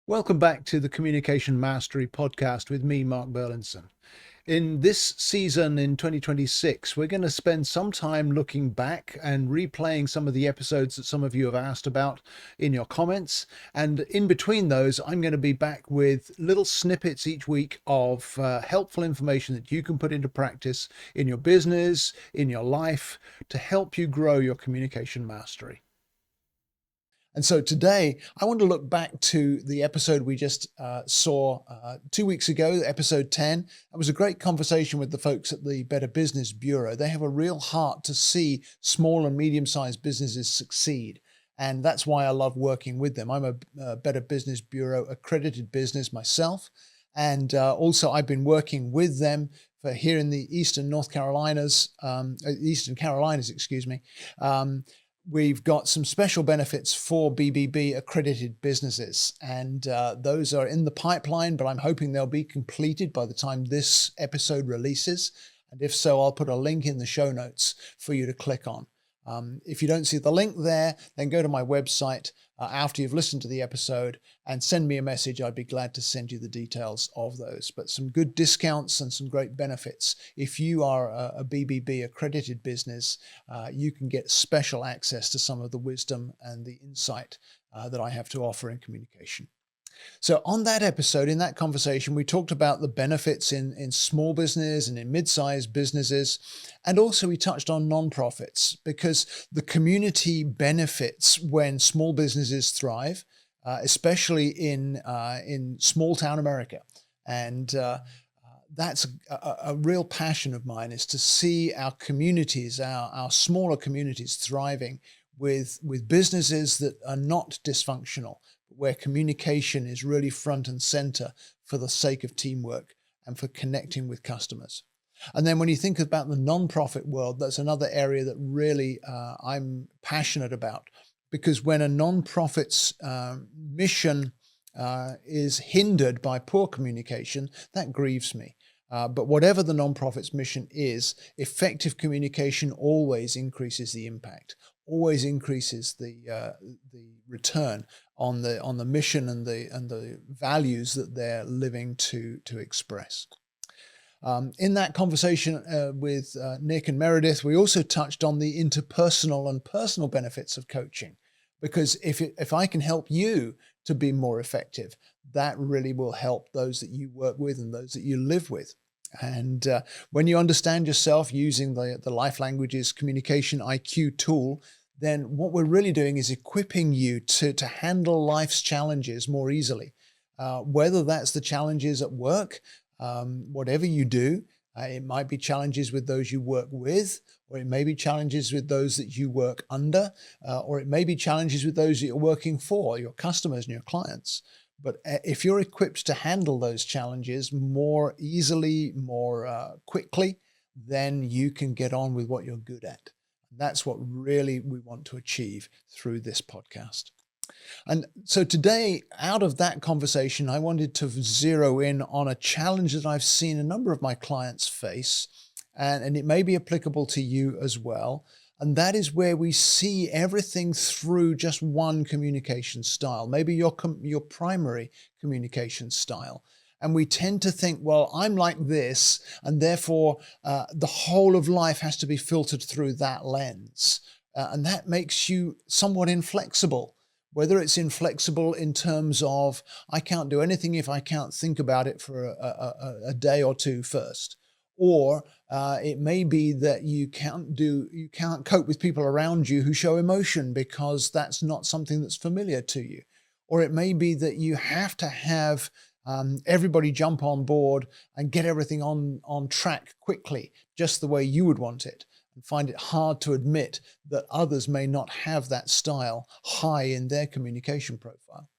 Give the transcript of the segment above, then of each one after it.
Welcome back to the Communication Mastery Podcast with me, Mark Burlinson. In this season in 2026, we're going to spend some time looking back and replaying some of the episodes that some of you have asked about in your comments. And in between those, I'm going to be back with little snippets each week of helpful information that you can put into practice in your business, in your life, to help you grow your communication mastery. And so today, I want to look back to the episode we just saw 2 weeks ago, episode 10. It was a great conversation with the folks at the Better Business Bureau. They have a real heart to see small and medium-sized businesses succeed. And that's why I love working with them. I'm a Better Business Bureau accredited business myself. And also I've been working with them for here in the Eastern Carolinas, excuse me. We've got some special benefits for BBB accredited businesses, and those are in the pipeline, but I'm hoping they'll be completed by the time this episode releases. And if so, I'll put a link in the show notes for you to click on. If you don't see the link there, then go to my website after you've listened to the episode and send me a message. I'd be glad to send you the details of those. But some good discounts and some great benefits. If you are a BBB accredited business, you can get special access to some of the wisdom and the insight that I have to offer in communication. So on that episode, in that conversation, we talked about the benefits in small business and in mid-sized businesses. And also we touched on nonprofits because the community benefits when small businesses thrive, especially in small town America. And that's a real passion of mine, is to see our communities, our smaller communities thriving with businesses that are not dysfunctional, where communication is really front and center for the sake of teamwork and for connecting with customers. And then when you think about the nonprofit world, that's another area that really I'm passionate about, because when a nonprofit's mission is hindered by poor communication, that grieves me. But whatever the nonprofit's mission is, effective communication always increases the impact, always increases the return on the mission and the values that they're living to express. In that conversation with Nick and Meredith, we also touched on the interpersonal and personal benefits of coaching, because if I can help you to be more effective, that really will help those that you work with and those that you live with. And when you understand yourself using the Life Languages Communication IQ tool, then what we're really doing is equipping you to handle life's challenges more easily. Whether that's the challenges at work, whatever you do, it might be challenges with those you work with, or it may be challenges with those that you work under, or it may be challenges with those that you're working for, your customers and your clients. But if you're equipped to handle those challenges more easily, more quickly, then you can get on with what you're good at. That's what really we want to achieve through this podcast. And so today, out of that conversation, I wanted to zero in on a challenge that I've seen a number of my clients face, and it may be applicable to you as well. And that is where we see everything through just one communication style, maybe your primary communication style. And we tend to think, well, I'm like this, and therefore the whole of life has to be filtered through that lens. And that makes you somewhat inflexible, whether it's inflexible in terms of, I can't do anything if I can't think about it for a day or two first. Or it may be that you can't cope with people around you who show emotion because that's not something that's familiar to you. Or it may be that you have to have everybody jump on board and get everything on track quickly, just the way you would want it, and find it hard to admit that others may not have that style high in their communication profile.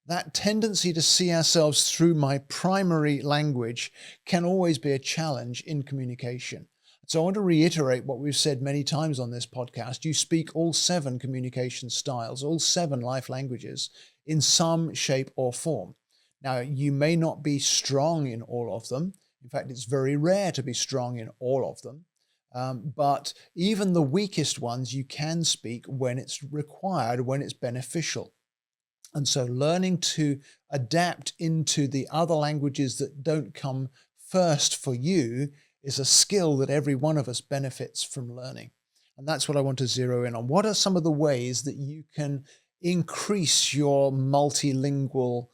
That tendency to see ourselves through my primary language can always be a challenge in communication. So I want to reiterate what we've said many times on this podcast. You speak all 7 communication styles, all 7 life languages in some shape or form. Now, you may not be strong in all of them. In fact, it's very rare to be strong in all of them. But even the weakest ones you can speak when it's required, when it's beneficial. And so learning to adapt into the other languages that don't come first for you is a skill that every one of us benefits from learning. And that's what I want to zero in on. What are some of the ways that you can increase your multilingual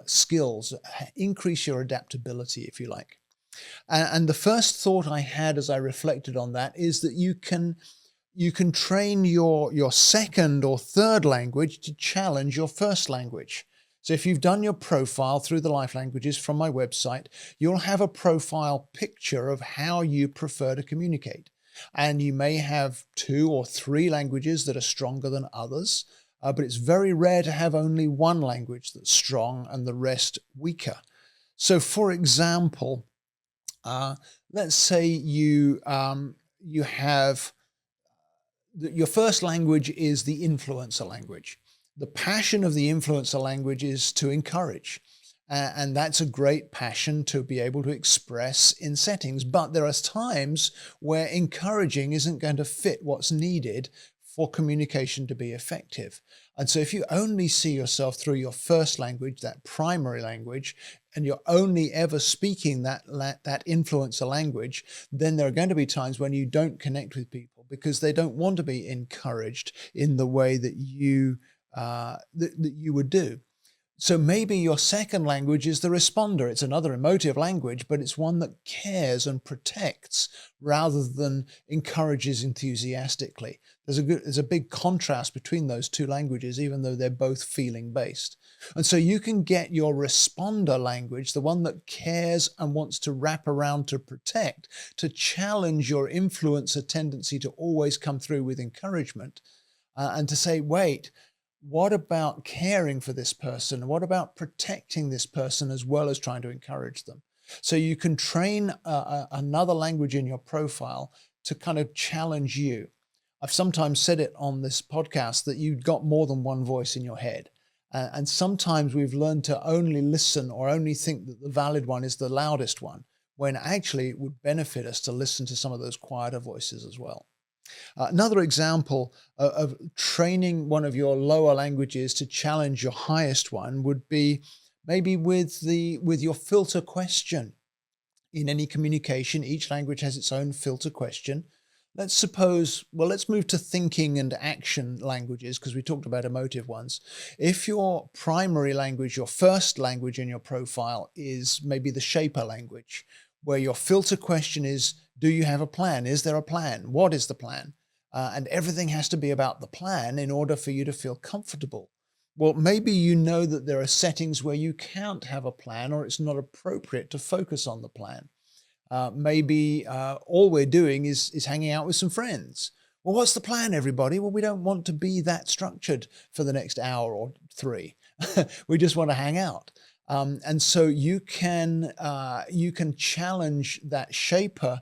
skills, increase your adaptability, if you like? And the first thought I had as I reflected on that is that you can train your second or third language to challenge your first language. So if you've done your profile through the Life Languages from my website, you'll have a profile picture of how you prefer to communicate. And you may have 2 or 3 languages that are stronger than others, but it's very rare to have only one language that's strong and the rest weaker. So for example, let's say you have your first language is the influencer language. The passion of the influencer language is to encourage. And that's a great passion to be able to express in settings. But there are times where encouraging isn't going to fit what's needed for communication to be effective. And so if you only see yourself through your first language, that primary language, and you're only ever speaking that influencer language, then there are going to be times when you don't connect with people because they don't want to be encouraged in the way that you would do. So maybe your second language is the responder. It's another emotive language, but it's one that cares and protects rather than encourages enthusiastically. There's a big contrast between those two languages, even though they're both feeling based. And so you can get your responder language, the one that cares and wants to wrap around to protect, to challenge your influencer tendency to always come through with encouragement, and to say, wait, what about caring for this person? What about protecting this person as well as trying to encourage them? So you can train another language in your profile to kind of challenge you. I've sometimes said it on this podcast that you've got more than one voice in your head. And sometimes we've learned to only listen or only think that the valid one is the loudest one, when actually it would benefit us to listen to some of those quieter voices as well. Another example of training one of your lower languages to challenge your highest one would be maybe with your filter question. In any communication, each language has its own filter question. Let's move to thinking and action languages because we talked about emotive ones. If your primary language, your first language in your profile is maybe the shaper language, where your filter question is, do you have a plan? Is there a plan? What is the plan? And everything has to be about the plan in order for you to feel comfortable. Well, maybe you know that there are settings where you can't have a plan or it's not appropriate to focus on the plan. Maybe all we're doing is hanging out with some friends. Well, what's the plan, everybody? Well, we don't want to be that structured for the next hour or 3. We just want to hang out. And so you can challenge that shaper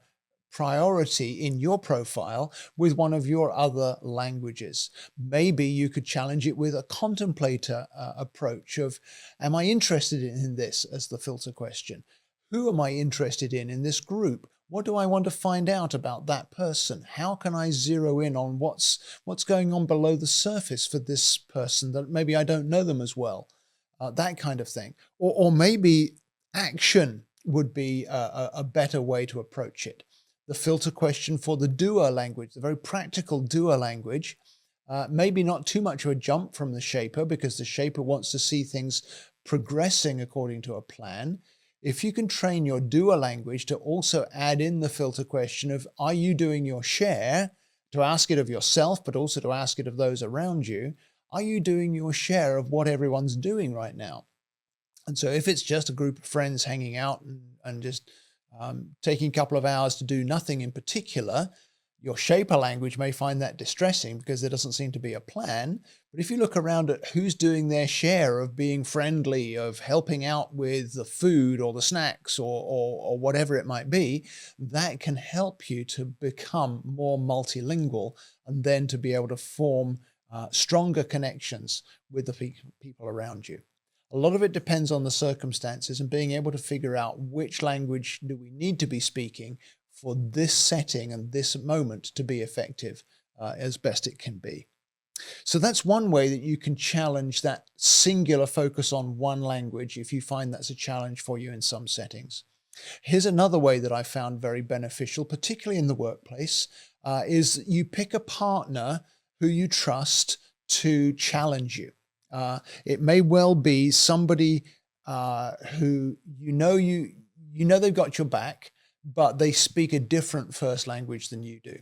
priority in your profile with one of your other languages. Maybe you could challenge it with a contemplator approach of, am I interested in this as the filter question? Who am I interested in this group? What do I want to find out about that person? How can I zero in on what's going on below the surface for this person that maybe I don't know them as well? That kind of thing. Or maybe action would be a better way to approach it. The filter question for the doer language, the very practical doer language, maybe not too much of a jump from the shaper because the shaper wants to see things progressing according to a plan. If you can train your doer language to also add in the filter question of, are you doing your share? To ask it of yourself, but also to ask it of those around you. Are you doing your share of what everyone's doing right now? And so if it's just a group of friends hanging out and just taking a couple of hours to do nothing in particular, your shaper language may find that distressing because there doesn't seem to be a plan. But if you look around at who's doing their share of being friendly, of helping out with the food or the snacks or whatever it might be, that can help you to become more multilingual and then to be able to form stronger connections with the people around you. A lot of it depends on the circumstances and being able to figure out which language do we need to be speaking for this setting and this moment to be effective as best it can be. So that's one way that you can challenge that singular focus on one language if you find that's a challenge for you in some settings. Here's another way that I found very beneficial, particularly in the workplace, is you pick a partner who you trust to challenge you. It may well be somebody who you know they've got your back, but they speak a different first language than you do.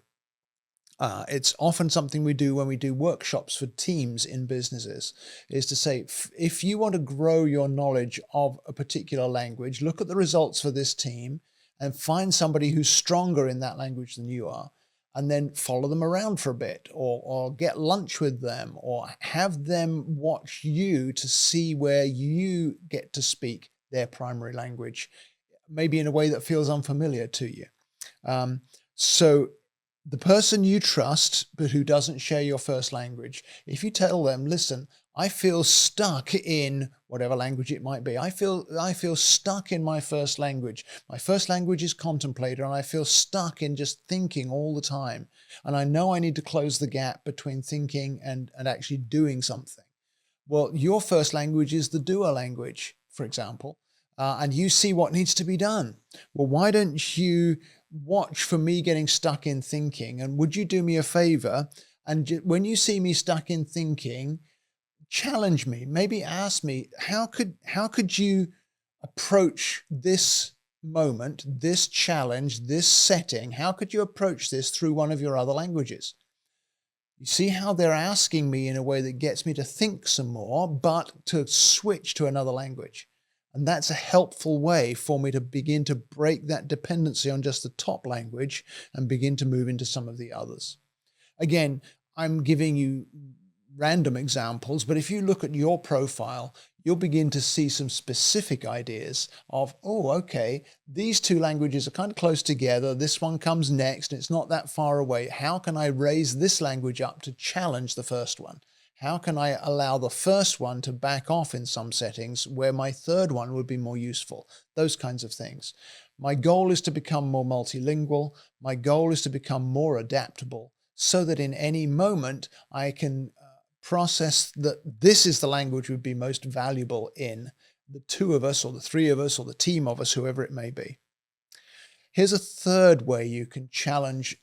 It's often something we do when we do workshops for teams in businesses, is to say, if you want to grow your knowledge of a particular language, look at the results for this team and find somebody who's stronger in that language than you are, and then follow them around for a bit, or get lunch with them, or have them watch you to see where you get to speak their primary language, maybe in a way that feels unfamiliar to you. So the person you trust, but who doesn't share your first language, if you tell them, listen, I feel stuck in whatever language it might be. I feel stuck in my first language. My first language is contemplator, and I feel stuck in just thinking all the time. And I know I need to close the gap between thinking and actually doing something. Well, your first language is the doer language, for example, and you see what needs to be done. Well, why don't you watch for me getting stuck in thinking, and would you do me a favor, and when you see me stuck in thinking, challenge me, maybe ask me, how could you approach this moment, this challenge, this setting? How could you approach this through one of your other languages? You see how they're asking me in a way that gets me to think some more, but to switch to another language. And that's a helpful way for me to begin to break that dependency on just the top language and begin to move into some of the others. Again, I'm giving you random examples, but if you look at your profile, you'll begin to see some specific ideas of, oh, okay, these two languages are kind of close together. This one comes next. It's not that far away. How can I raise this language up to challenge the first one? How can I allow the first one to back off in some settings where my third one would be more useful? Those kinds of things. My goal is to become more multilingual. My goal is to become more adaptable so that in any moment I can process that this is the language would be most valuable in the two of us or the three of us or the team of us, whoever it may be. Here's a third way you can challenge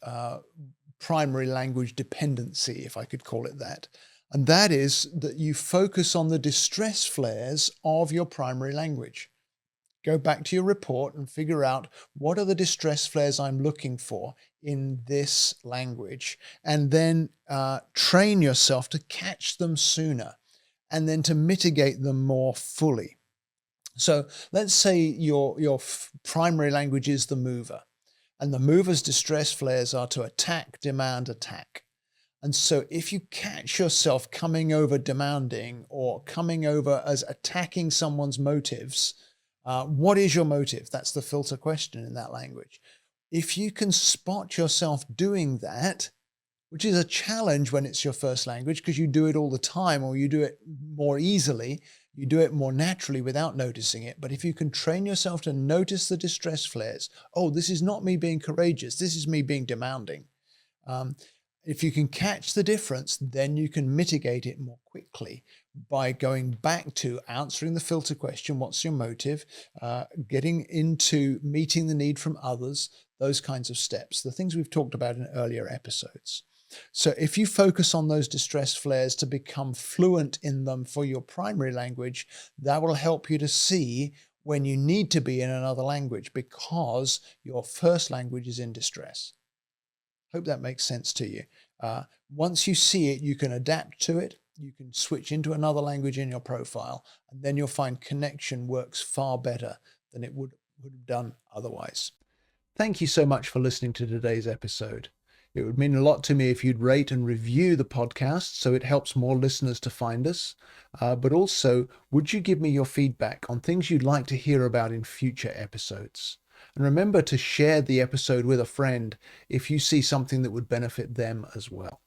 primary language dependency, if I could call it that. And that is that you focus on the distress flares of your primary language. Go back to your report and figure out, what are the distress flares I'm looking for in this language, and then train yourself to catch them sooner and then to mitigate them more fully. So let's say your primary language is the mover, and the mover's distress flares are to attack, demand, attack. And so if you catch yourself coming over demanding or coming over as attacking someone's motives, what is your motive? That's the filter question in that language. If you can spot yourself doing that, which is a challenge when it's your first language because you do it all the time, or you do it more easily, you do it more naturally without noticing it. But if you can train yourself to notice the distress flares, oh, this is not me being courageous, this is me being demanding. If you can catch the difference, then you can mitigate it more quickly by going back to answering the filter question, what's your motive, getting into meeting the need from others, those kinds of steps, the things we've talked about in earlier episodes. So if you focus on those distress flares to become fluent in them for your primary language, that will help you to see when you need to be in another language because your first language is in distress. Hope that makes sense to you. Once you see it, you can adapt to it. You can switch into another language in your profile, and then you'll find connection works far better than it would have done otherwise. Thank you so much for listening to today's episode. It would mean a lot to me if you'd rate and review the podcast so it helps more listeners to find us. But also, would you give me your feedback on things you'd like to hear about in future episodes? And remember to share the episode with a friend if you see something that would benefit them as well.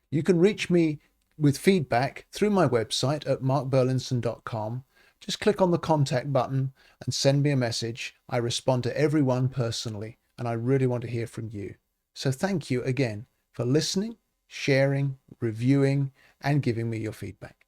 You can reach me with feedback through my website at markburlinson.com. Just click on the contact button and send me a message. I respond to everyone personally, and I really want to hear from you. So thank you again for listening sharing, reviewing, and giving me your feedback.